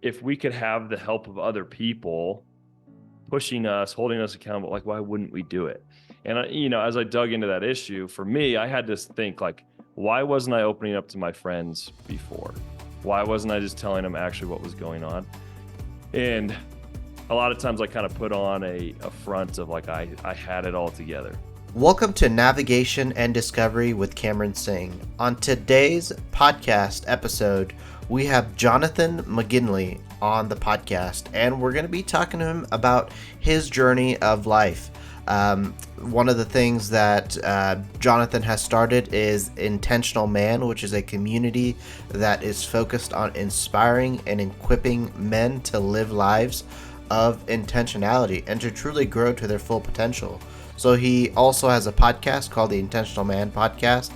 if we could have the help of other people pushing us, holding us accountable, like, why wouldn't we do it? And, as I dug into that issue, for me, I had to think, like, why wasn't I opening up to my friends before? Why wasn't I just telling them actually what was going on? And a lot of times I kind of put on a front of like, I had it all together. Welcome to Navigation and Discovery with Cameron Singh. On today's podcast episode, we have Jonathan McGinley on the podcast, and we're going to be talking to him about his journey of life. One of the things that Jonathan has started is Intentional Man, which is a community that is focused on inspiring and equipping men to live lives of intentionality and to truly grow to their full potential. So he also has a podcast called the Intentional Man Podcast,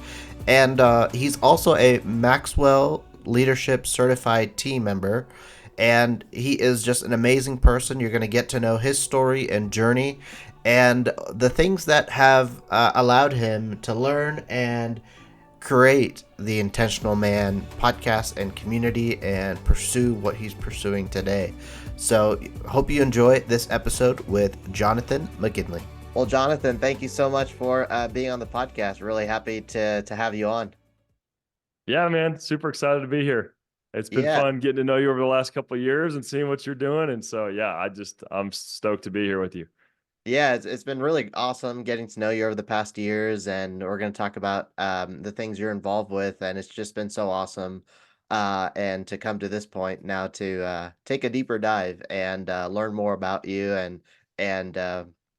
and he's also a Maxwell Leadership Certified team member, and he is just an amazing person. You're going to get to know his story and journey and the things that have allowed him to learn and create the Intentional Man podcast and community and pursue what he's pursuing today. So hope you enjoy this episode with Jonathan McGinley. Well, Jonathan, thank you so much for being on the podcast. Really happy to have you on. Yeah, man, super excited to be here. It's been fun getting to know you over the last couple of years and seeing what you're doing. And so, yeah, I'm stoked to be here with you. Yeah, it's been really awesome getting to know you over the past years, and we're going to talk about the things you're involved with, and it's just been so awesome. And to come to this point now to take a deeper dive and learn more about you and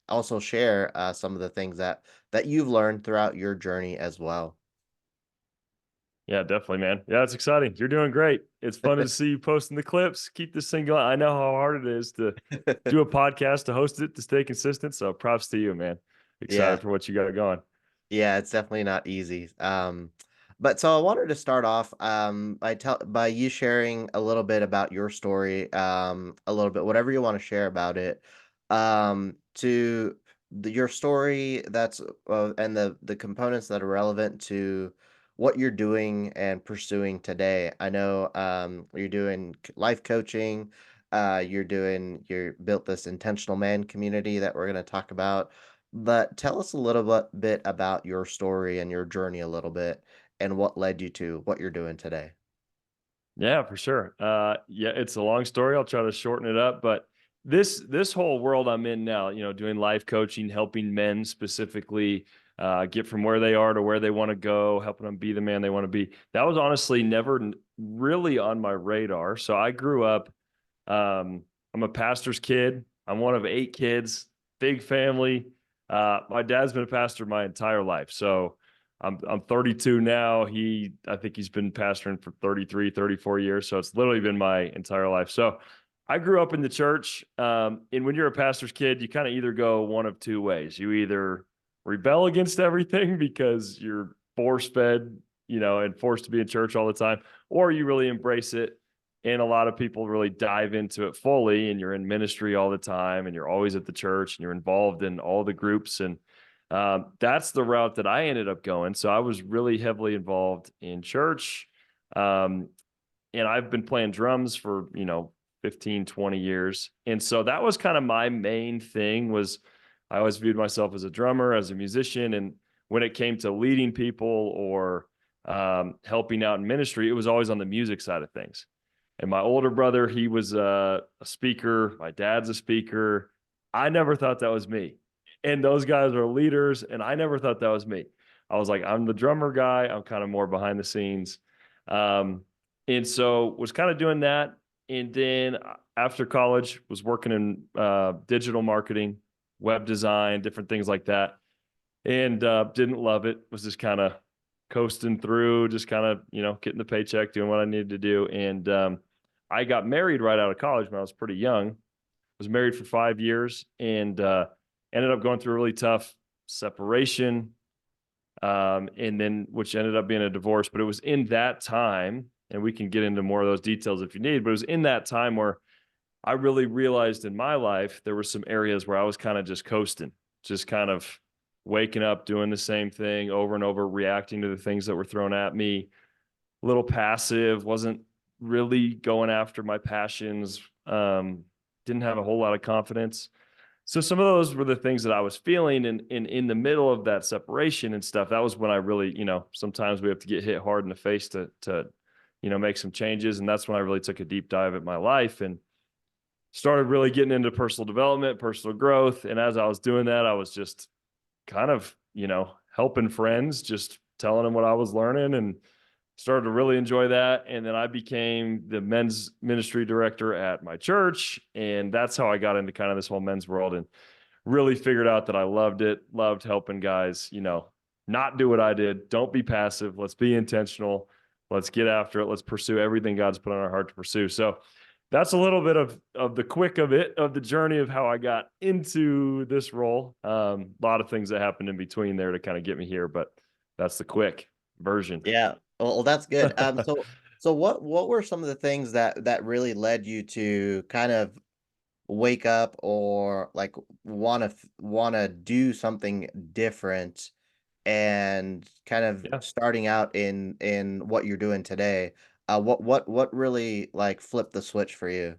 also share some of the things that you've learned throughout your journey as well. Yeah, definitely, man. Yeah, it's exciting. You're doing great. It's fun to see you posting the clips. Keep this thing going. I know how hard it is to do a podcast, to host it, to stay consistent. So props to you, man. Excited for what you got going. Yeah, it's definitely not easy. But so I wanted to start off by you sharing a little bit about your story, a little bit, whatever you want to share about it, to your story that's and the components that are relevant to what you're doing and pursuing today. I know you're doing life coaching, you're built this Intentional Man community that we're going to talk about. But tell us a little bit about your story and your journey a little bit and what led you to what you're doing today. Yeah, for sure. Yeah, it's a long story. I'll try to shorten it up, but this whole world I'm in now, doing life coaching, helping men specifically get from where they are to where they want to go, helping them be the man they want to be. That was honestly never really on my radar. So I grew up, I'm a pastor's kid. I'm one of 8 kids, big family. My dad's been a pastor my entire life. So I'm 32 now. I think he's been pastoring for 33, 34 years. So it's literally been my entire life. So I grew up in the church. And when you're a pastor's kid, you kind of either go one of 2 ways. You either rebel against everything because you're force fed, and forced to be in church all the time, or you really embrace it. And a lot of people really dive into it fully, and you're in ministry all the time, and you're always at the church, and you're involved in all the groups. And that's the route that I ended up going. So I was really heavily involved in church. And I've been playing drums for, 15, 20 years. And so that was kind of my main thing. Was I always viewed myself as a drummer, as a musician. And when it came to leading people or helping out in ministry, it was always on the music side of things. And my older brother, he was a speaker. My dad's a speaker. I never thought that was me. And those guys are leaders, and I never thought that was me. I was like, I'm the drummer guy. I'm kind of more behind the scenes. And so was kind of doing that. And then after college, was working in digital marketing, web design, different things like that. And didn't love it. Was just kind of coasting through, just kind of, getting the paycheck, doing what I needed to do. And I got married right out of college when I was pretty young. Was married for 5 years and ended up going through a really tough separation, and then which ended up being a divorce. But it was in that time, and we can get into more of those details if you need, but it was in that time where I really realized in my life there were some areas where I was kind of just coasting, just kind of waking up, doing the same thing over and over, reacting to the things that were thrown at me, a little passive, wasn't really going after my passions. Didn't have a whole lot of confidence. So some of those were the things that I was feeling, and in the middle of that separation and stuff, that was when I really, sometimes we have to get hit hard in the face to make some changes. And that's when I really took a deep dive at my life and started really getting into personal development, personal growth. And as I was doing that, I was just kind of, helping friends, just telling them what I was learning, and started to really enjoy that. And then I became the men's ministry director at my church. And that's how I got into kind of this whole men's world, and really figured out that I loved it, loved helping guys, not do what I did. Don't be passive. Let's be intentional. Let's get after it. Let's pursue everything God's put on our heart to pursue. So that's a little bit of the quick of the journey of how I got into this role. A lot of things that happened in between there to kind of get me here, but that's the quick version. Yeah. Well, that's good. So what were some of the things that really led you to kind of wake up, or like want to do something different, and kind of Yeah, starting out in what you're doing today? What really like flipped the switch for you?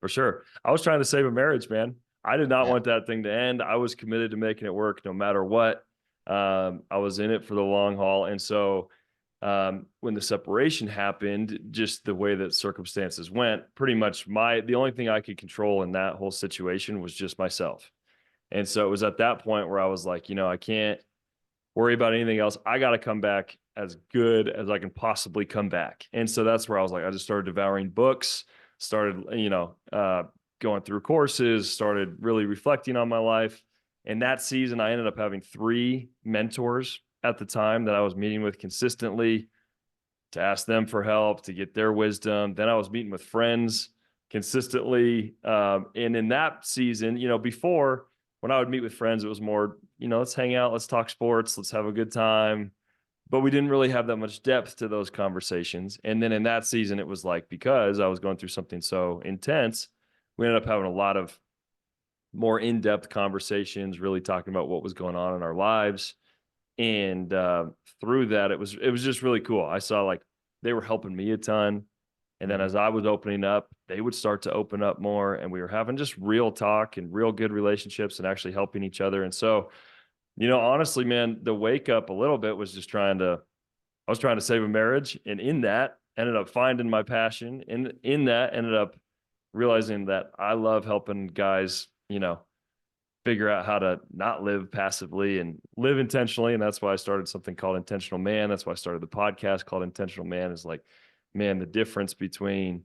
for sure. I was trying to save a marriage, man. I did not Yeah. want that thing to end. I was committed to making it work no matter what. I was in it for the long haul. And so when the separation happened, just the way that circumstances went, pretty much the only thing I could control in that whole situation was just myself. And so it was at that point where I was like, I can't worry about anything else. I got to come back as good as I can possibly come back. And so that's where I was like, I just started devouring books, started, going through courses, started really reflecting on my life. And that season, I ended up having 3 mentors at the time that I was meeting with consistently to ask them for help, to get their wisdom. Then I was meeting with friends consistently. And in that season, before, when I would meet with friends, it was more, let's hang out, let's talk sports, let's have a good time. But we didn't really have that much depth to those conversations. And then in that season, it was like, because I was going through something so intense, we ended up having a lot of more in-depth conversations, really talking about what was going on in our lives. And through that, it was just really cool. I saw like they were helping me a ton. And then Mhm. as I was opening up, they would start to open up more, and we were having just real talk and real good relationships and actually helping each other. And so, honestly, man, the wake up a little bit was just I was trying to save a marriage. And in that, ended up finding my passion. And in that, ended up realizing that I love helping guys, figure out how to not live passively and live intentionally. And that's why I started something called Intentional Man. That's why I started the podcast called Intentional Man. Is like, man, the difference between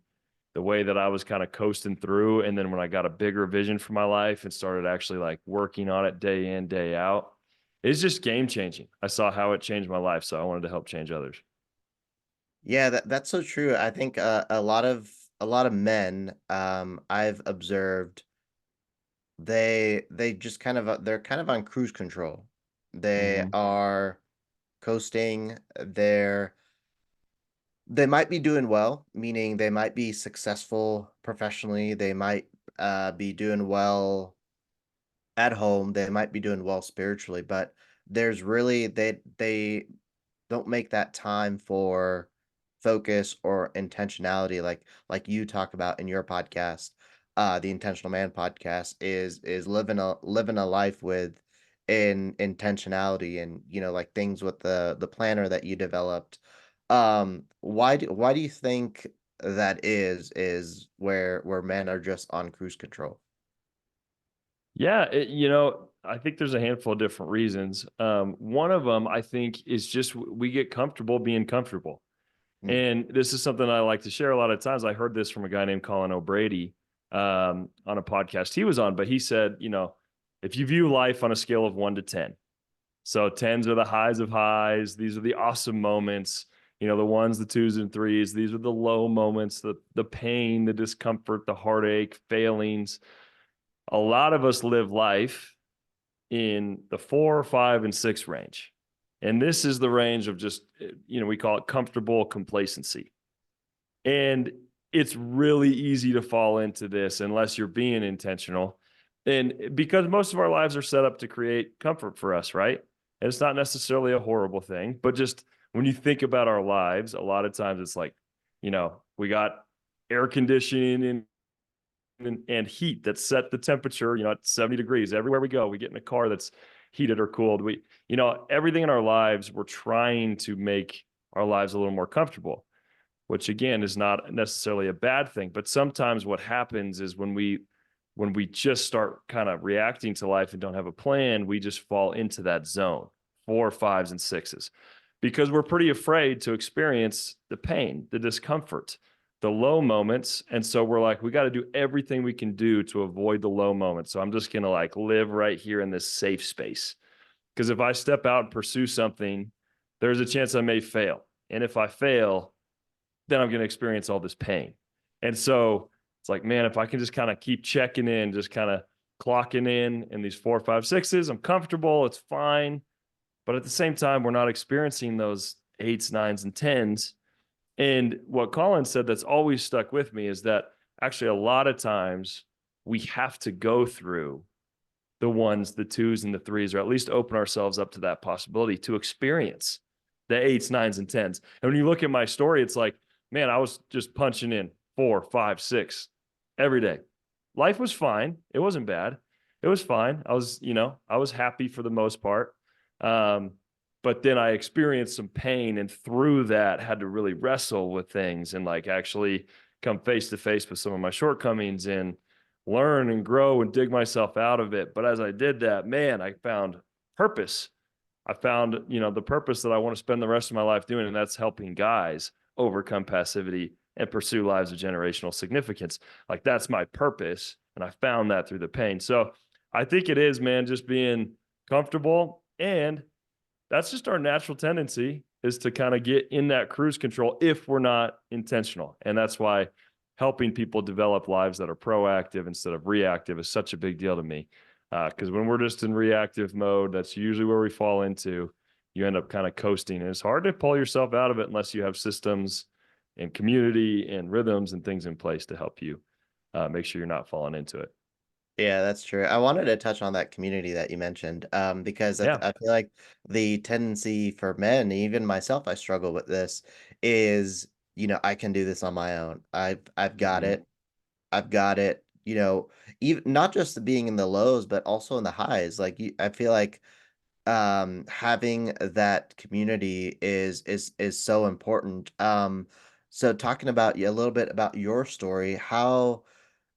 the way that I was kind of coasting through, and then when I got a bigger vision for my life and started actually like working on it day in, day out, it's just game changing. I saw how it changed my life. So I wanted to help change others. Yeah, that's so true. I think a lot of men, I've observed, they just kind of they're kind of on cruise control. They Mm-hmm. are coasting. They might be doing well, meaning they might be successful professionally. They might be doing well at home. They might be doing well spiritually, but there's really they don't make that time for focus or intentionality, like you talk about in your podcast. The Intentional Man podcast is living a life with in intentionality, and like things with the planner that you developed. Why do you think that is where men are just on cruise control? Yeah, I think there's a handful of different reasons. One of them, I think, is just we get comfortable being comfortable. Mm, And this is something I like to share a lot of times. I heard this from a guy named Colin O'Brady on a podcast he was on, but he said, if you view life on a scale of 1 to 10, so tens are the highs of highs, these are the awesome moments, the ones, the twos and threes, these are the low moments, the pain, the discomfort, the heartache, failings. A lot of us live life in the 4, 5, and 6 range. And this is the range of just, we call it comfortable complacency. And it's really easy to fall into this unless you're being intentional. And because most of our lives are set up to create comfort for us, right? And it's not necessarily a horrible thing, but just when you think about our lives, a lot of times it's like, We got air conditioning and heat that set the temperature, at 70 degrees. Everywhere we go, we get in a car that's heated or cooled. Everything in our lives, we're trying to make our lives a little more comfortable, which again is not necessarily a bad thing. But sometimes what happens is when we just start kind of reacting to life and don't have a plan, we just fall into that zone, 4, 5s, and 6s, because we're pretty afraid to experience the pain, the discomfort, the low moments. And so we're like, we got to do everything we can do to avoid the low moments. So I'm just going to live right here in this safe space. Because if I step out and pursue something, there's a chance I may fail. And if I fail, then I'm going to experience all this pain. And so it's like, man, if I can just kind of keep checking in, just kind of clocking in these 4, 5, 6s, I'm comfortable. It's fine. But at the same time, we're not experiencing those 8s, 9s, and 10s. And what Colin said that's always stuck with me is that actually a lot of times we have to go through the 1s, the 2s, and the 3s, or at least open ourselves up to that possibility to experience the 8s, 9s, and 10s. And when you look at my story, it's like, man, I was just punching in 4, 5, 6 every day. Life was fine. It wasn't bad. It was fine. I was happy for the most part. But then I experienced some pain, and through that had to really wrestle with things and actually come face to face with some of my shortcomings and learn and grow and dig myself out of it. But as I did that, man, I found purpose. I found, the purpose that I want to spend the rest of my life doing, and that's helping guys overcome passivity and pursue lives of generational significance. That's my purpose. And I found that through the pain. So I think it is, man, just being comfortable. And that's just our natural tendency, is to kind of get in that cruise control if we're not intentional. And that's why helping people develop lives that are proactive instead of reactive is such a big deal to me. Because when we're just in reactive mode, that's usually where we fall into. You end up kind of coasting, and it's hard to pull yourself out of it unless you have systems and community and rhythms and things in place to help you make sure you're not falling into it. Yeah, that's true. I wanted to touch on that community that you mentioned, because Yeah. I feel like the tendency for men, even myself, I struggle with this, is, I can do this on my own. I've got Mhm. it. I've got it. Even not just being in the lows, but also in the highs. I feel like having that community is so important. So talking about a little bit about your story, how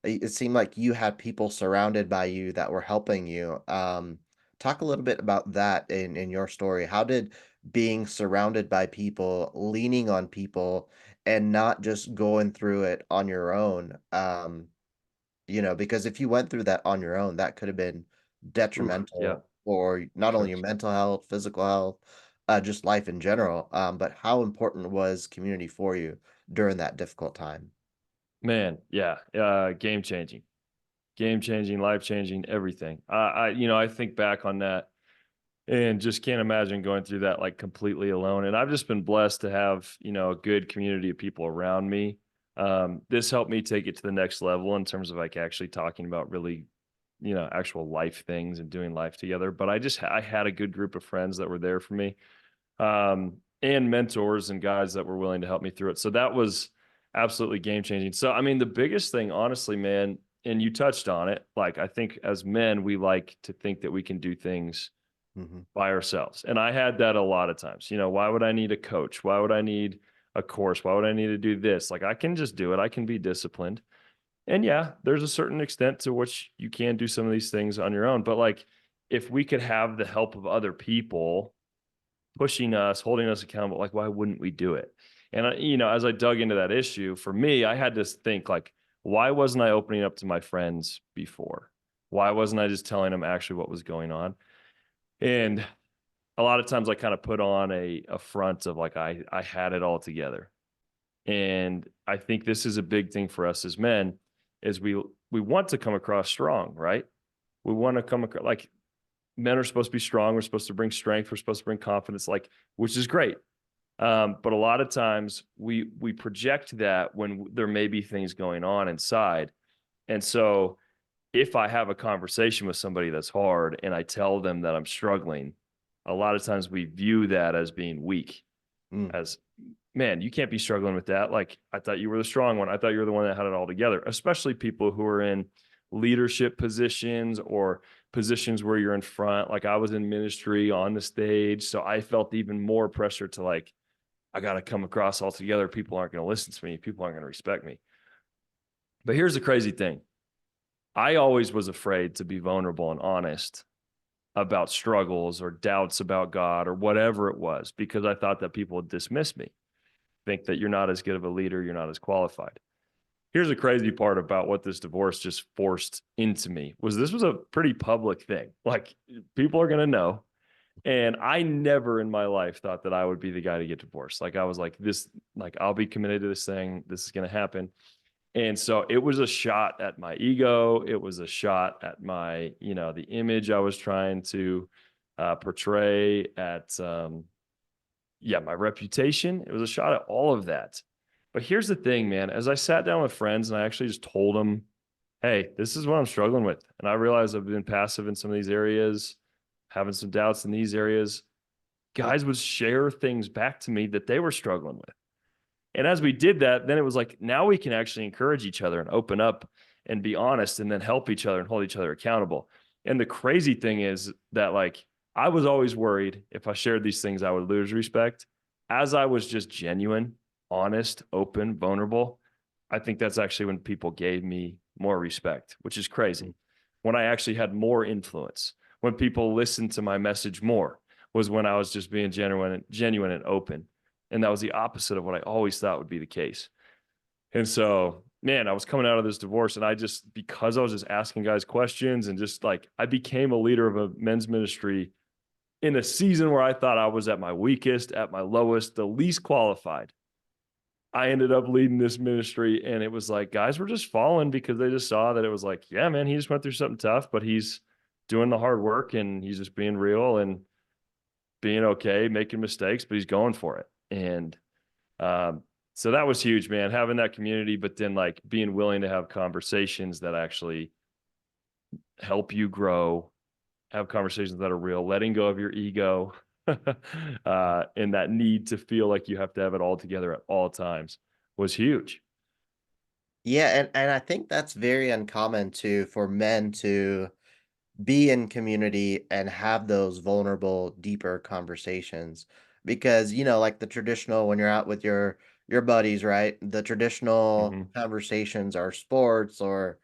it seemed like you had people surrounded by you that were helping you. Talk a little bit about that in your story. How did being surrounded by people, leaning on people, and not just going through it on your own, because if you went through that on your own, that could have been Oof. Yeah, detrimental for for not only sure. your mental health, physical health, just life in general. But how important was community for you during that difficult time? Man, yeah. Game changing, life changing, everything. I think back on that and just can't imagine going through that completely alone. And I've just been blessed to have, a good community of people around me. This helped me take it to the next level in terms of actually talking about really, actual life things and doing life together. But I had a good group of friends that were there for me, and mentors and guys that were willing to help me through it. So that was absolutely game changing. So, I mean, the biggest thing, honestly, man, and you touched on it, I think as men, we like to think that we can do things Hmm. by ourselves. And I had that a lot of times. Why would I need a coach? Why would I need a course? Why would I need to do this? I can just do it. I can be disciplined. And yeah, there's a certain extent to which you can do some of these things on your own. But if we could have the help of other people pushing us, holding us accountable, why wouldn't we do it? And as I dug into that issue, for me, I had to think why wasn't I opening up to my friends before? Why wasn't I just telling them actually what was going on? And a lot of times I kind of put on a front of I had it all together. And I think this is a big thing for us as men is we want to come across strong, right? We want to come across men are supposed to be strong. We're supposed to bring strength. We're supposed to bring confidence, which is great. But a lot of times we project that when there may be things going on inside. And so if I have a conversation with somebody that's hard and I tell them that I'm struggling, a lot of times we view that as being weak, Mm, as man, you can't be struggling with that. Like, I thought you were the strong one. I thought you were the one that had it all together, especially people who are in leadership positions or positions where you're in front. Like, I was in ministry on the stage. So I felt even more pressure to like, I got to come across all together. People aren't going to listen to me. People aren't going to respect me. But here's the crazy thing. I always was afraid to be vulnerable and honest about struggles or doubts about God or whatever it was, because I thought that people would dismiss me, think that you're not as good of a leader, you're not as qualified. Here's the crazy part about what this divorce just forced into me was this was a pretty public thing. Like, people are going to know. And I never in my life thought that I would be the guy to get divorced. Like, I was like, this, like, I'll be committed to this thing. This is going to happen. And so it was a shot at my ego. It was a shot at my, the image I was trying to portray, at, my reputation. It was a shot at all of that. But here's the thing, man. As I sat down with friends and I actually just told them, hey, this is what I'm struggling with. And I realized I've been passive in some of these areas, having some doubts in these areas. Guys would share things back to me that they were struggling with. And as we did that, then it was like, now we can actually encourage each other and open up and be honest and then help each other and hold each other accountable. And the crazy thing is that, like, I was always worried if I shared these things, I would lose respect. As I was just genuine, honest, open, vulnerable, I think that's actually when people gave me more respect, which is crazy. When I actually had more influence, when people listened to my message more, was when I was just being genuine and open. And that was the opposite of what I always thought would be the case. And so, man, I was coming out of this divorce and because I was just asking guys questions and just like, I became a leader of a men's ministry in a season where I thought I was at my weakest, at my lowest, the least qualified. I ended up leading this ministry, and it was like, guys were just falling because they just saw that it was like, yeah, man, he just went through something tough, but he's doing the hard work and he's just being real and being okay, making mistakes, but he's going for it. And so that was huge, man, having that community, but then like being willing to have conversations that actually help you grow, have conversations that are real, letting go of your ego, and that need to feel like you have to have it all together at all times was huge. Yeah, and I think that's very uncommon too for men to be in community and have those vulnerable, deeper conversations. Because, like the traditional when you're out with your buddies, right? The traditional Mm-hmm. conversations are sports or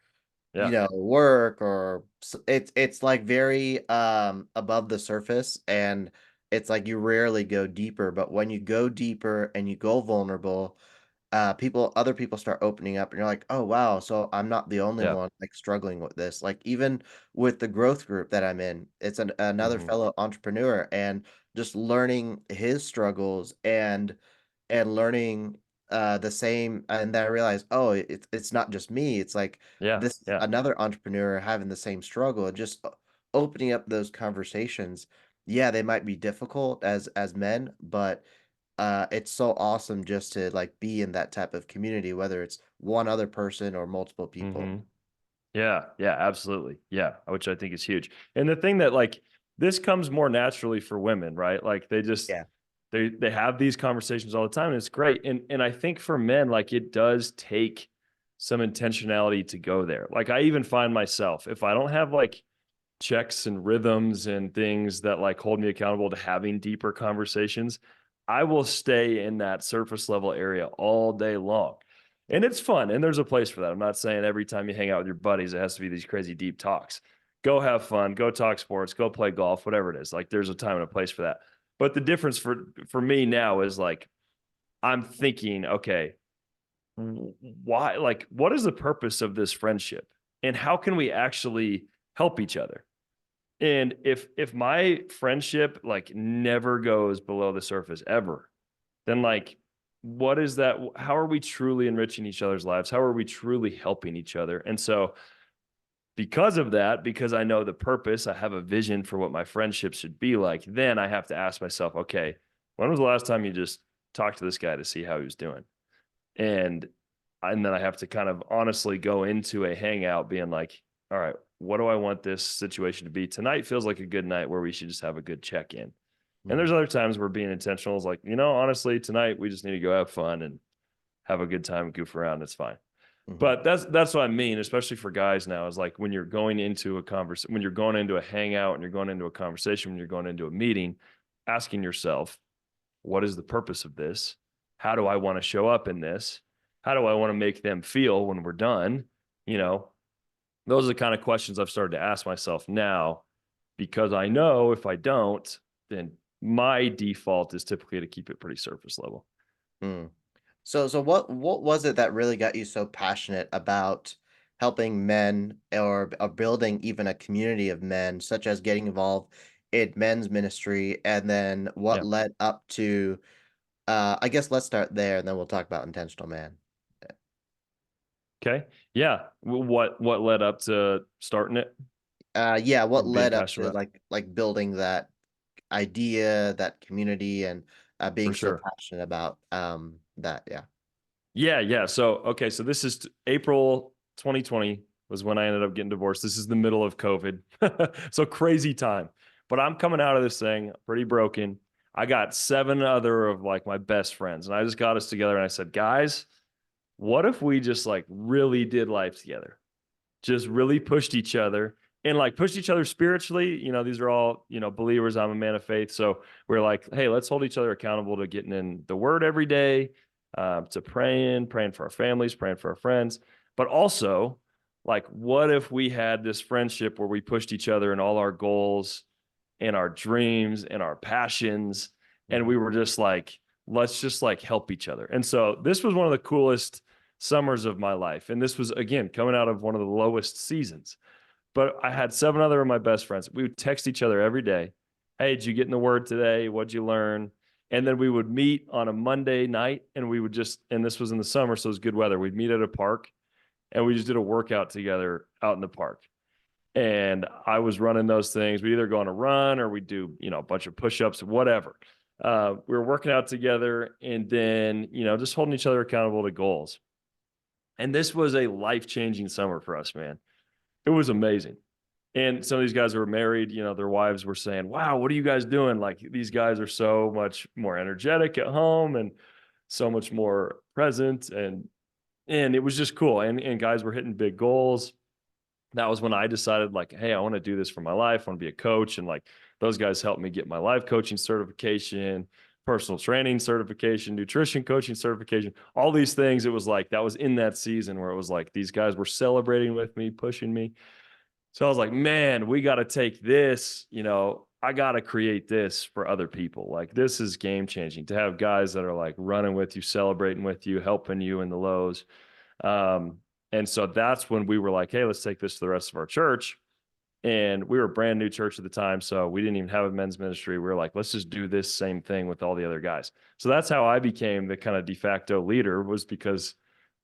Yeah. work or it's like very above the surface, and it's like you rarely go deeper, but when you go deeper and you go vulnerable, other people start opening up and you're like, oh wow, so I'm not the only Yeah. one like struggling with this. Like even with the growth group that I'm in, it's another Mm-hmm. fellow entrepreneur, and just learning his struggles and learning the same, and then I realized, oh, it's not just me. It's like Yeah. this is Yeah. another entrepreneur having the same struggle, and just opening up those conversations. Yeah, they might be difficult as men, but it's so awesome just to like be in that type of community, whether it's one other person or multiple people. Mm-hmm. Yeah, yeah, absolutely. Yeah, which I think is huge. And the thing that, like, this comes more naturally for women, right? Like, Yeah. they have these conversations all the time and it's great. And I think for men, like, it does take some intentionality to go there. Like, I even find myself, if I don't have like checks and rhythms and things that like hold me accountable to having deeper conversations, I will stay in that surface level area all day long. And it's fun. And there's a place for that. I'm not saying every time you hang out with your buddies, it has to be these crazy deep talks. Go have fun, go talk sports, go play golf, whatever it is. Like, there's a time and a place for that. But the difference for me now is like, I'm thinking, okay, why, like, what is the purpose of this friendship? And how can we actually help each other? And if my friendship like never goes below the surface ever, then like, what is that? How are we truly enriching each other's lives? How are we truly helping each other? And so because of that, because I know the purpose, I have a vision for what my friendship should be like, then I have to ask myself, okay, when was the last time you just talked to this guy to see how he was doing? And and then I have to kind of honestly go into a hangout being like, all right, what do I want this situation to be? Tonight feels like a good night where we should just have a good check-in. And Mm-hmm. there's other times where being intentional is like, honestly, tonight we just need to go have fun and have a good time and goof around. It's fine. Mm-hmm. But that's what I mean, especially for guys now, is like when you're going into a conversation, when you're going into a hangout and you're going into a conversation, when you're going into a meeting, asking yourself, what is the purpose of this? How do I want to show up in this? How do I want to make them feel when we're done? You know, those are the kind of questions I've started to ask myself now, because I know if I don't, then my default is typically to keep it pretty surface level. Mm. So what was it that really got you so passionate about helping men or building even a community of men, such as getting involved in men's ministry, and then what Yeah. led up to I guess let's start there and then we'll talk about intentional man. Okay. Yeah. What led up to starting it Yeah, or what being led up passionate to about it? like building that idea, that community, and For being so sure. passionate about that, yeah. Yeah. Yeah. So, okay. So this is April 2020 was when I ended up getting divorced. This is the middle of COVID. So crazy time. But I'm coming out of this thing pretty broken. I got 7 other of like my best friends, and I just got us together and I said, guys, what if we just like really did life together? Just really pushed each other and like pushed each other spiritually. These are all, believers. I'm a man of faith. So we're like, hey, let's hold each other accountable to getting in the word every day, to praying for our families, praying for our friends. But also, like, what if we had this friendship where we pushed each other in all our goals and our dreams and our passions? And Mhm. we were just like, let's just like help each other. And so this was one of the coolest summers of my life. And this was, again, coming out of one of the lowest seasons. But I had 7 other of my best friends. We would text each other every day. Hey, did you get in the word today? What'd you learn? And then we would meet on a Monday night and we would just, and this was in the summer, so it was good weather. We'd meet at a park and we just did a workout together out in the park. And I was running those things. We either go on a run or we do, a bunch of push-ups, whatever. We were working out together and then, just holding each other accountable to goals. And this was a life-changing summer for us, man. It was amazing. And some of these guys who were married, their wives were saying, wow, what are you guys doing? Like, these guys are so much more energetic at home and so much more present. And it was just cool. And guys were hitting big goals. That was when I decided, like, hey, I want to do this for my life. I want to be a coach. And like, those guys helped me get my life coaching certification, personal training certification, nutrition coaching certification, all these things. It was like, that was in that season where it was like, these guys were celebrating with me, pushing me. So I was like, man, we got to take this, I got to create this for other people. Like, this is game changing to have guys that are like running with you, celebrating with you, helping you in the lows. Um, and so that's when we were like, hey, let's take this to the rest of our church. And we were a brand new church at the time. So we didn't even have a men's ministry. We were like, let's just do this same thing with all the other guys. So that's how I became the kind of de facto leader, was because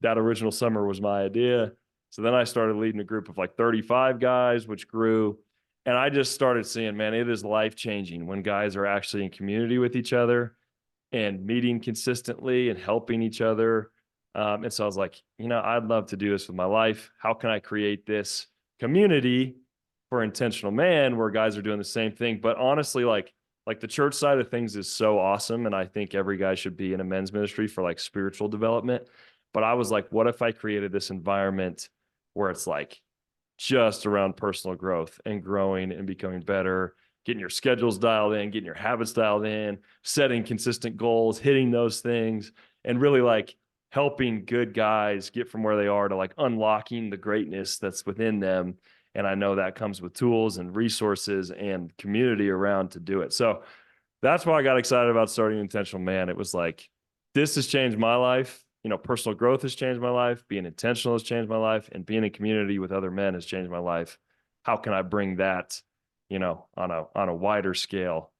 that original summer was my idea. So then I started leading a group of like 35 guys, which grew. And I just started seeing, man, it is life changing when guys are actually in community with each other and meeting consistently and helping each other. And so I was like, I'd love to do this with my life. How can I create this community for intentional man where guys are doing the same thing? But honestly, like the church side of things is so awesome. And I think every guy should be in a men's ministry for like spiritual development. But I was like, what if I created this environment where it's like just around personal growth and growing and becoming better, getting your schedules dialed in, getting your habits dialed in, setting consistent goals, hitting those things, and really like helping good guys get from where they are to like unlocking the greatness that's within them. And I know that comes with tools and resources and community around to do it. So that's why I got excited about starting Intentional Man. It was like, this has changed my life. Personal growth has changed my life. Being intentional has changed my life, and being in community with other men has changed my life. How can I bring that, on a wider scale,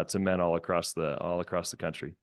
to men all across the country?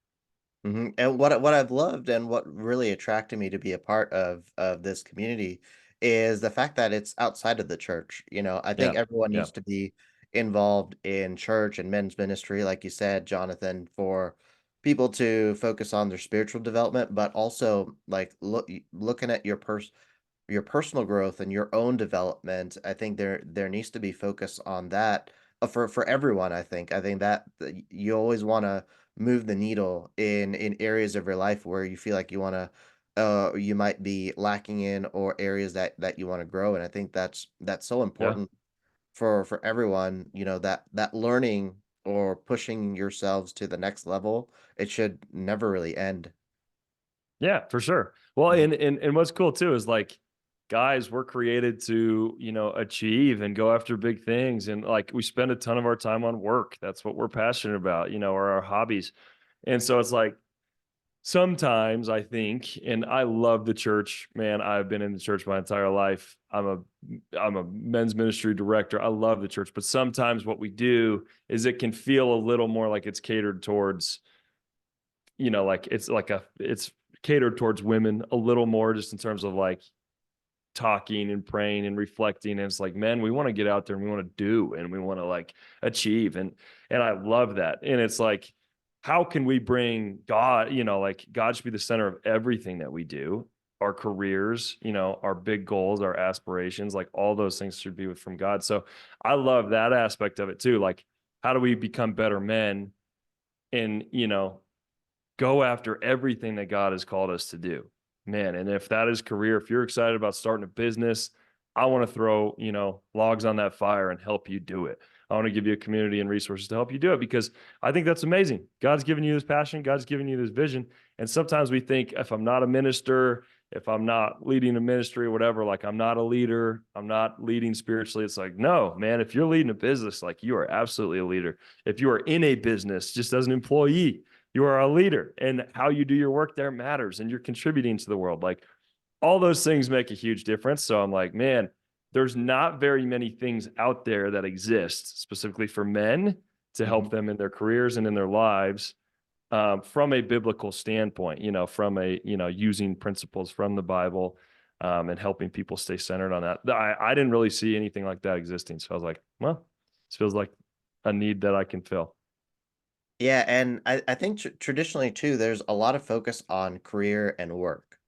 And what I've loved and what really attracted me to be a part of this community is the fact that it's outside of the church. I think Yeah, everyone yeah, needs to be involved in church and men's ministry, like you said, Jonathan, for people to focus on their spiritual development, but also like looking at your personal growth and your own development. I think there needs to be focus on that for everyone. I think that you always want to move the needle in areas of your life where you feel like you might be lacking in, or areas that you want to grow. And I think that's so Yeah. important for everyone, that learning or pushing yourselves to the next level, it should never really end. Yeah, for sure. Well, Mhm. and what's cool too is like, guys, we're created to, achieve and go after big things. And like we spend a ton of our time on work. That's what we're passionate about, or our hobbies. And so it's like sometimes I think, and I love the church, man. I've been in the church my entire life. I'm a men's ministry director. I love the church, but sometimes what we do is it can feel a little more like it's catered towards, like it's catered towards women a little more, just in terms of like talking and praying and reflecting. And it's like, man, we want to get out there and we want to do and we want to like achieve. And I love that. And it's like, how can we bring God, like God should be the center of everything that we do, our careers, our big goals, our aspirations, like all those things should be from God. So I love that aspect of it too. Like, how do we become better men and, go after everything that God has called us to do, man. And if that is career, if you're excited about starting a business, I want to throw, logs on that fire and help you do it. I want to give you a community and resources to help you do it, because I think that's amazing. God's given you this passion, God's given you this vision. And sometimes we think, if I'm not a minister, if I'm not leading a ministry or whatever, like I'm not a leader, I'm not leading spiritually. It's like, no, man, if you're leading a business, like you are absolutely a leader. If you are in a business just as an employee, you are a leader, and how you do your work there matters, and you're contributing to the world. Like all those things make a huge difference. So I'm like, man, there's not very many things out there that exist specifically for men to Mhm. help them in their careers and in their lives, from a biblical standpoint, from using principles from the Bible, and helping people stay centered on that. I didn't really see anything like that existing. So I was like, well, this feels like a need that I can fill. Yeah, and I think traditionally too, there's a lot of focus on career and work.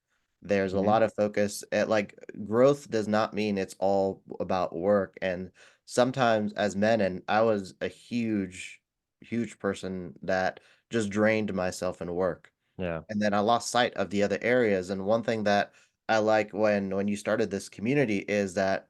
There's a Mhm. lot of focus at, like, growth does not mean it's all about work. And sometimes as men, and I was a huge person that just drained myself in work. Yeah. And then I lost sight of the other areas. And one thing that I like when you started this community is that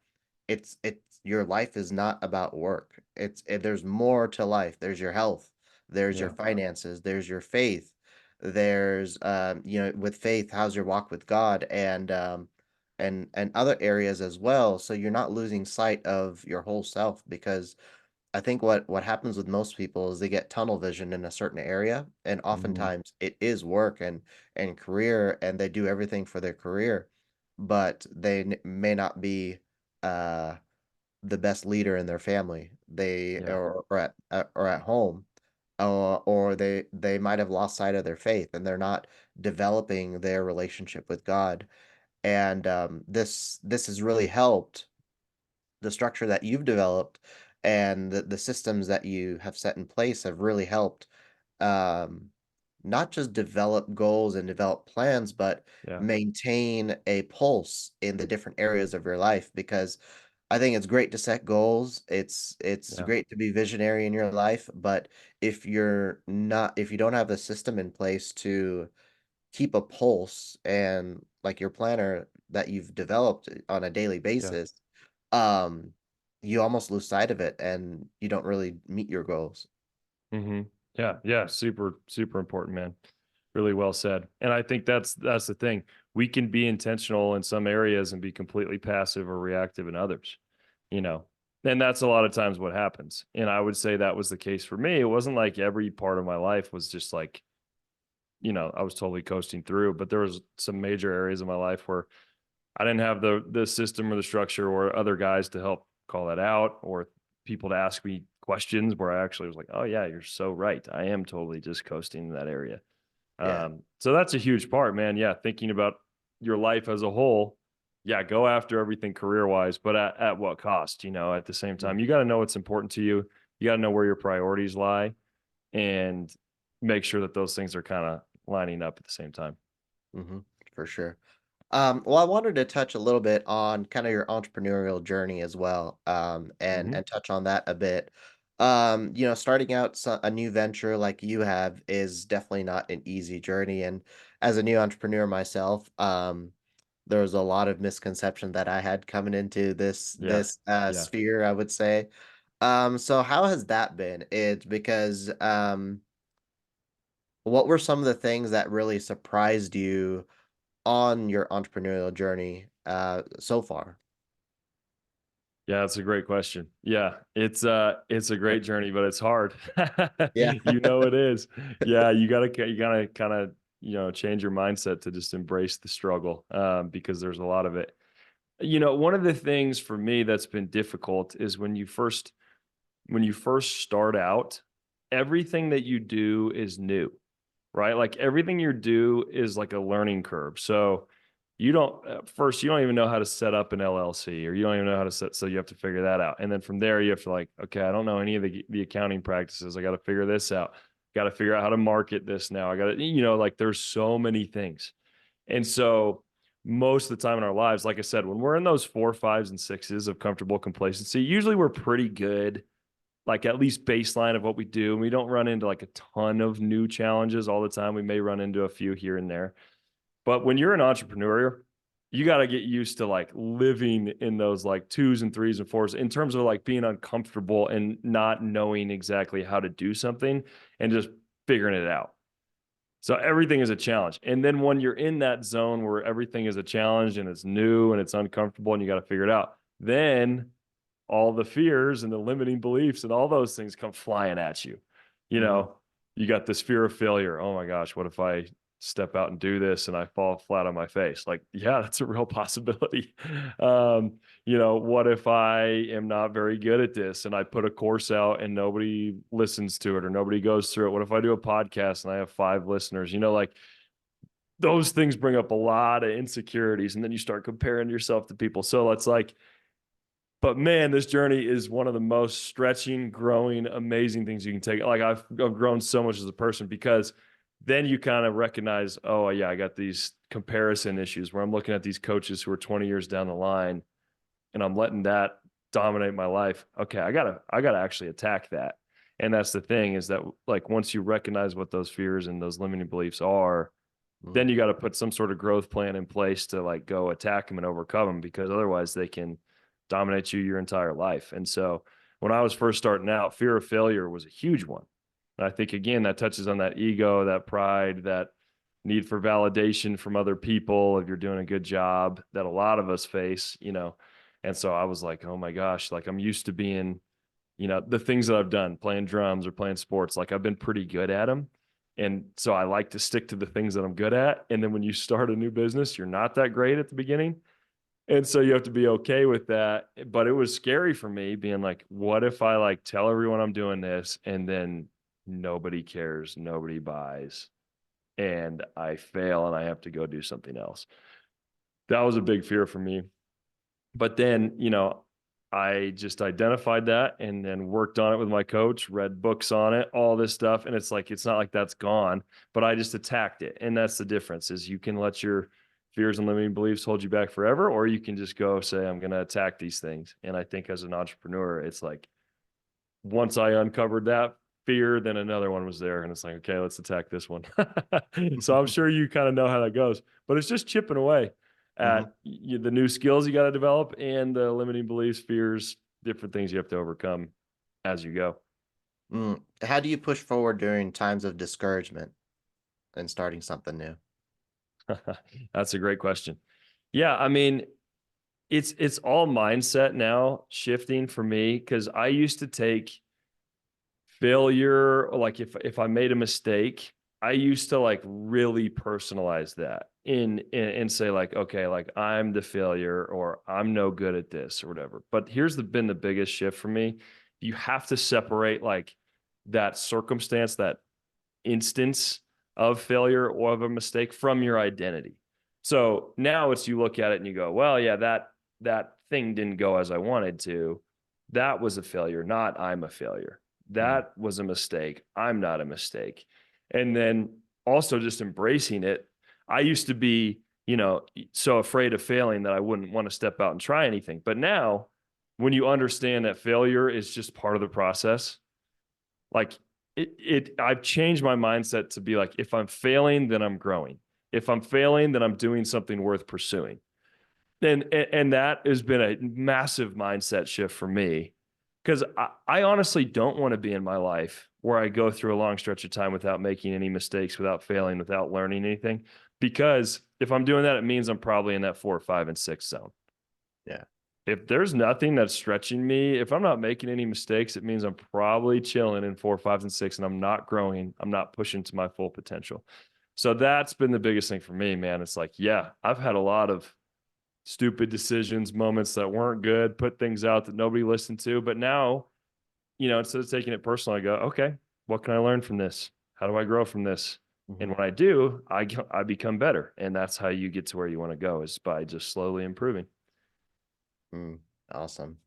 it's your life is not about work. There's more to life. There's your health, there's your Yeah. finances, there's your faith, there's with faith, how's your walk with God, and other areas as well. So you're not losing sight of your whole self, because I think what happens with most people is they get tunnel vision in a certain area, and Mhm. oftentimes it is work and career, and they do everything for their career, but they may not be uh, the best leader in their family. They Yeah. or at home, or they might have lost sight of their faith, and they're not developing their relationship with God. And this has really helped. The structure that you've developed and the systems that you have set in place have really helped, um, not just develop goals and develop plans, but Yeah. maintain a pulse in the different areas of your life. Because I think it's great to set goals. It's Yeah. great to be visionary in your life, but if you don't have a system in place to keep a pulse, and like your planner that you've developed on a daily Yeah. basis, um, you almost lose sight of it and you don't really meet your goals. Yeah. Yeah. Super, super important, man. Really well said. And I think that's the thing. We can be intentional in some areas and be completely passive or reactive in others, you know. And that's a lot of times what happens. And I would say that was the case for me. It wasn't like every part of my life was just like, I was totally coasting through, but there was some major areas of my life where I didn't have the system or the structure or other guys to help call that out, or people to ask me questions where I actually was like, oh yeah, you're so right. I am totally just coasting in that area. Yeah. So that's a huge part, man. Yeah, thinking about your life as a whole. Yeah, go after everything career wise, but at what cost? At the same Mhm. time, you got to know what's important to you. You got to know where your priorities lie, and make sure that those things are kind of lining up at the same time. Mhm. For sure. Well, I wanted to touch a little bit on kind of your entrepreneurial journey as well, and Hmm. touch on that a bit. Starting out a new venture like you have is definitely not an easy journey. And as a new entrepreneur myself, there was a lot of misconception that I had coming into this Yeah. this Yeah. sphere, I would say. So how has that been? It's because what were some of the things that really surprised you on your entrepreneurial journey so far? Yeah, that's a great question. Yeah, it's a great journey, but it's hard. Yeah. You know it is. Yeah, you gotta kind of, change your mindset to just embrace the struggle, because there's a lot of it. One of the things for me that's been difficult is when you first start out, everything that you do is new, right? Like everything you do is like a learning curve. So you don't first you don't even know how to set up an LLC, or you don't even know how to set, so you have to figure that out. And then from there you have to, like, okay, I don't know any of the accounting practices. I got to figure this out. Got to figure out how to market this now. I got to, like, there's so many things. And so most of the time in our lives, like I said, when we're in those 4, 5s, and 6s of comfortable complacency, usually we're pretty good, like at least baseline of what we do. And we don't run into like a ton of new challenges all the time. We may run into a few here and there. But when you're an entrepreneur, you got to get used to like living in those like 2s and 3s and 4s in terms of like being uncomfortable and not knowing exactly how to do something and just figuring it out. So everything is a challenge. And then when you're in that zone where everything is a challenge and it's new and it's uncomfortable and you got to figure it out, then all the fears and the limiting beliefs and all those things come flying at you. You Mhm. know, you got this fear of failure. Oh my gosh, what if I step out and do this and I fall flat on my face? Like, yeah, that's a real possibility. What if I am not very good at this and I put a course out and nobody listens to it or nobody goes through it? What if I do a podcast and I have 5 listeners? Like, those things bring up a lot of insecurities, and then you start comparing yourself to people. So it's like, but man, this journey is one of the most stretching, growing, amazing things you can take. Like I've grown so much as a person, because then you kind of recognize, oh yeah, I got these comparison issues where I'm looking at these coaches who are 20 years down the line and I'm letting that dominate my life. Okay, I gotta actually attack that. And that's the thing, is that like once you recognize what those fears and those limiting beliefs are, then Mhm. you got to put some sort of growth plan in place to like go attack them and overcome them, because otherwise they can dominate you your entire life. And so when I was first starting out, fear of failure was a huge one. And I think again that touches on that ego, that pride, that need for validation from other people if you're doing a good job, that a lot of us face. And so I was like, oh my gosh, like I'm used to being, the things that I've done, playing drums or playing sports, like I've been pretty good at them. And so I like to stick to the things that I'm good at. And then when you start a new business, you're not that great at the beginning. And so you have to be okay with that. But it was scary for me being like, what if I like tell everyone I'm doing this and then nobody cares, nobody buys, and I fail and I have to go do something else? That was a big fear for me. But then, I just identified that and then worked on it with my coach, read books on it, all this stuff. And it's like, it's not like that's gone, but I just attacked it. And that's the difference, is you can let your fears and limiting beliefs hold you back forever, or you can just go say, I'm going to attack these things. And I think as an entrepreneur, it's like, once I uncovered that fear, then another one was there. And it's like, okay, let's attack this one. So I'm sure you kind of know how that goes, but it's just chipping away Mhm. at the new skills you got to develop and the limiting beliefs, fears, different things you have to overcome as you go. How do you push forward during times of discouragement and starting something new? That's a great question. Yeah, I mean, it's all mindset now shifting for me, because I used to take failure, like if I made a mistake, I used to like really personalize that and say like, okay, like I'm the failure, or I'm no good at this, or whatever. But here's been the biggest shift for me. You have to separate like that circumstance, that instance of failure or of a mistake, from your identity. So now it's, you look at it and you go, well, yeah, that thing didn't go as I wanted to. That was a failure, not I'm a failure. Mm. That was a mistake. I'm not a mistake. And then also just embracing it. I used to be, so afraid of failing that I wouldn't want to step out and try anything. But now, when you understand that failure is just part of the process, Like I've changed my mindset to be like, if I'm failing, then I'm growing. If I'm failing, then I'm doing something worth pursuing. And that has been a massive mindset shift for me because I honestly don't want to be in my life where I go through a long stretch of time without making any mistakes, without failing, without learning anything. Because if I'm doing that, it means I'm probably in that 4, 5, and 6 zone. Yeah. If there's nothing that's stretching me, if I'm not making any mistakes, it means I'm probably chilling in 4, 5, and 6, and I'm not growing. I'm not pushing to my full potential. So that's been the biggest thing for me, man. It's like, yeah, I've had a lot of stupid decisions, moments that weren't good, put things out that nobody listened to. But now, instead of taking it personal, I go, okay, what can I learn from this? How do I grow from this? And Mhm. when I do, I become better. And that's how you get to where you want to go, is by just slowly improving. Mm, awesome.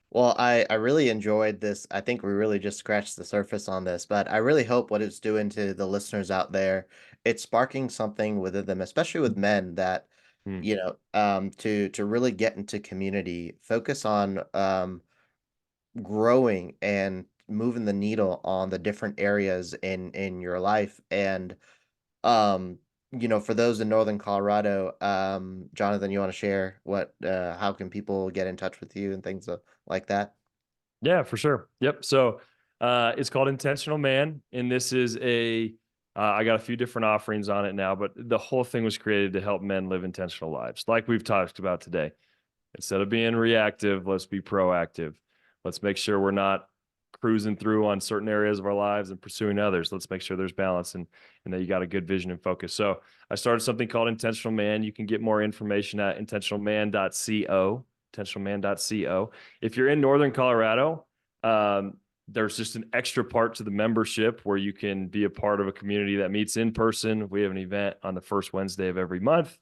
Well, I really enjoyed this. I think we really just scratched the surface on this, but I really hope what it's doing to the listeners out there, it's sparking something within them, especially with men that, Hmm. to really get into community, focus on growing and moving the needle on the different areas in your life. And for those in Northern Colorado, Jonathan, you want to share how can people get in touch with you and things like that? Yeah, for sure. Yep. So it's called Intentional Man. And this is I got a few different offerings on it now, but the whole thing was created to help men live intentional lives, like we've talked about today. Instead of being reactive, let's be proactive. Let's make sure we're not cruising through on certain areas of our lives and pursuing others. Let's make sure there's balance and that you got a good vision and focus. So I started something called Intentional Man. You can get more information at intentionalman.co, intentionalman.co. If you're in Northern Colorado, there's just an extra part to the membership where you can be a part of a community that meets in person. We have an event on the first Wednesday of every month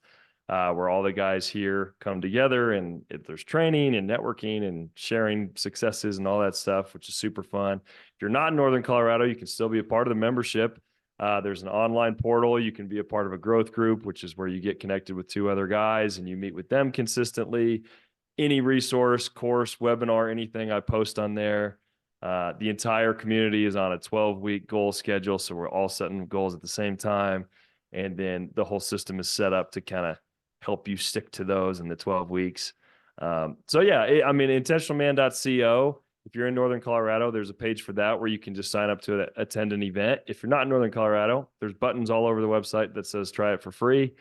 where all the guys here come together, and there's training and networking and sharing successes and all that stuff, which is super fun. If you're not in Northern Colorado, you can still be a part of the membership. There's an online portal. You can be a part of a growth group, which is where you get connected with 2 other guys and you meet with them consistently. Any resource, course, webinar, anything I post on there. The entire community is on a 12-week goal schedule. So we're all setting goals at the same time. And then the whole system is set up to kind of help you stick to those in the 12 weeks. So yeah, intentionalman.co. If you're in Northern Colorado, there's a page for that where you can just sign up to attend an event. If you're not in Northern Colorado, there's buttons all over the website that says try it for free.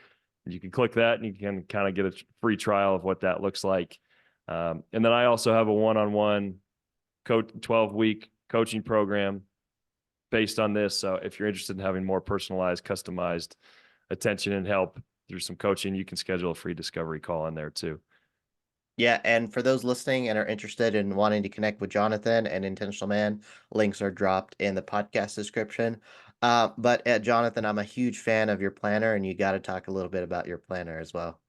You can click that and you can kind of get a free trial of what that looks like. And then I also have a one-on-one 12-week coaching program based on this. So if you're interested in having more personalized, customized attention and help through some coaching, you can schedule a free discovery call in there too. Yeah, and for those listening and are interested in wanting to connect with Jonathan and Intentional Man, links are dropped in the podcast description. But Jonathan, I'm a huge fan of your planner, and you got to talk a little bit about your planner as well.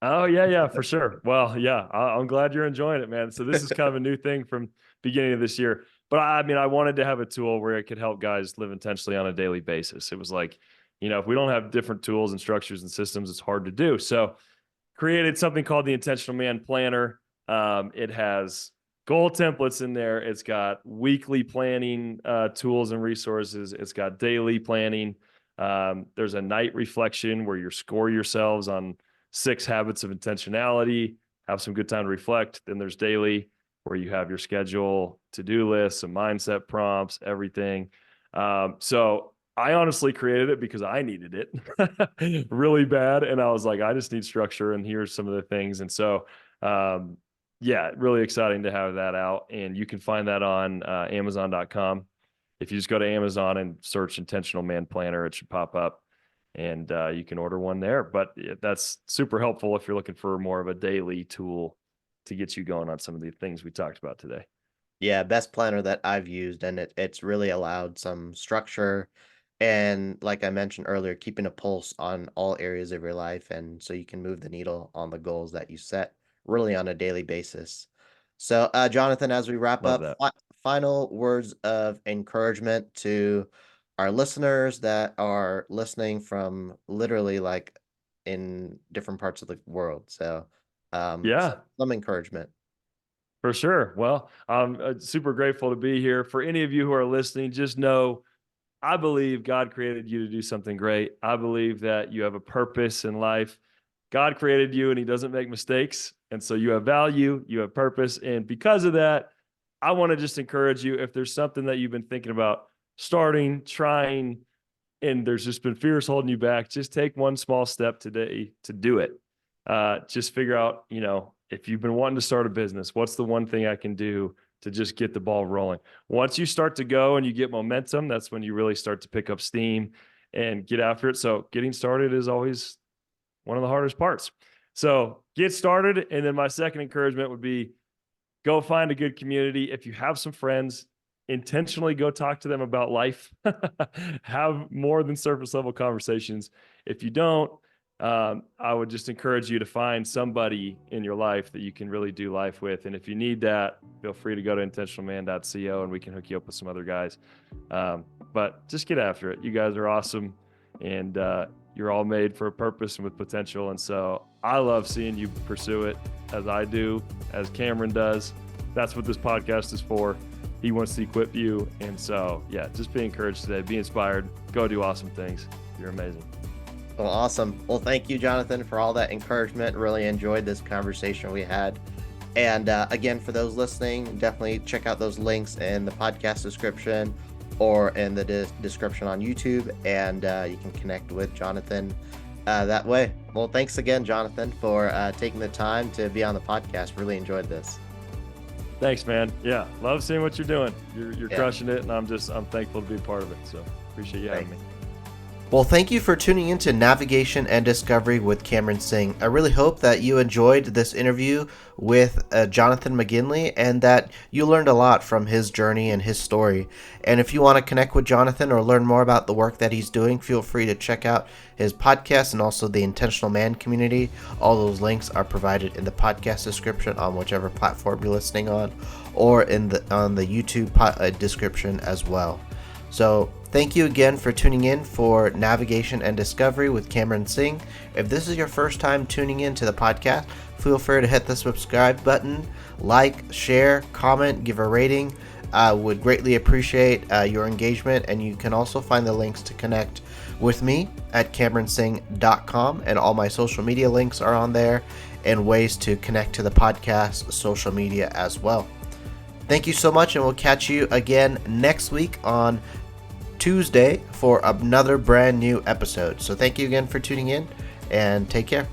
Oh yeah, for sure. Well, yeah, I'm glad you're enjoying it, man. So this is kind of a new thing from beginning of this year. But I mean, I wanted to have a tool where it could help guys live intentionally on a daily basis. It was like, if we don't have different tools and structures and systems, it's hard to do. So created something called the Intentional Man Planner. It has goal templates in there. It's got weekly planning tools and resources. It's got daily planning. There's a night reflection where you score yourselves on 6 habits of intentionality, have some good time to reflect. Then there's daily where you have your schedule, to-do lists, some mindset prompts, everything. So I honestly created it because I needed it really bad. And I was like, I just need structure, and here's some of the things. And so, yeah, really exciting to have that out. And you can find that on Amazon.com. If you just go to Amazon and search Intentional Man Planner, it should pop up, and you can order one there. But that's super helpful if you're looking for more of a daily tool to get you going on some of the things we talked about today. Yeah, best planner that I've used, and it's really allowed some structure and, like I mentioned earlier, keeping a pulse on all areas of your life, and so you can move the needle on the goals that you set really on a daily basis. So, Jonathan, as we wrap Love up, that. final words of encouragement to our listeners that are listening from literally like in different parts of the world. So, Yeah. some encouragement. For sure. Well, I'm super grateful to be here. For any of you who are listening, just know I believe God created you to do something great. I believe that you have a purpose in life. God created you and he doesn't make mistakes. And so you have value, you have purpose. And because of that, I want to just encourage you, if there's something that you've been thinking about starting, trying, and there's just been fears holding you back, just take one small step today to do it. Just figure out, if you've been wanting to start a business, what's the one thing I can do to just get the ball rolling? Once you start to go and you get momentum, that's when you really start to pick up steam and get after it. So getting started is always one of the hardest parts. So get started. And then my second encouragement would be go find a good community. If you have some friends, intentionally go talk to them about life. Have more than surface level conversations. If you don't, I would just encourage you to find somebody in your life that you can really do life with. And if you need that, feel free to go to intentionalman.co and we can hook you up with some other guys. But just get after it. You guys are awesome. And you're all made for a purpose and with potential. And so I love seeing you pursue it as I do, as Cameron does. That's what this podcast is for. He wants to equip you. And so, yeah, just be encouraged today. Be inspired. Go do awesome things. You're amazing. Well, awesome. Well, thank you, Jonathan, for all that encouragement. Really enjoyed this conversation we had. And again, for those listening, definitely check out those links in the podcast description or in the description on YouTube, and you can connect with Jonathan that way. Well, thanks again, Jonathan, for taking the time to be on the podcast. Really enjoyed this. Thanks, man. Yeah, love seeing what you're doing. You're crushing it, and I'm thankful to be a part of it. So appreciate you having me. Well, thank you for tuning into Navigation and Discovery with Cameron Singh. I really hope that you enjoyed this interview with Jonathan McGinley and that you learned a lot from his journey and his story. And if you want to connect with Jonathan or learn more about the work that he's doing, feel free to check out his podcast and also the Intentional Man community. All those links are provided in the podcast description on whichever platform you're listening on, or on the YouTube description as well. So thank you again for tuning in for Navigation and Discovery with Cameron Singh. If this is your first time tuning in to the podcast, feel free to hit the subscribe button, like, share, comment, give a rating. I would greatly appreciate your engagement, and you can also find the links to connect with me at CameronSingh.com, and all my social media links are on there and ways to connect to the podcast social media as well. Thank you so much, and we'll catch you again next week on Tuesday for another brand new episode. So thank you again for tuning in, and take care.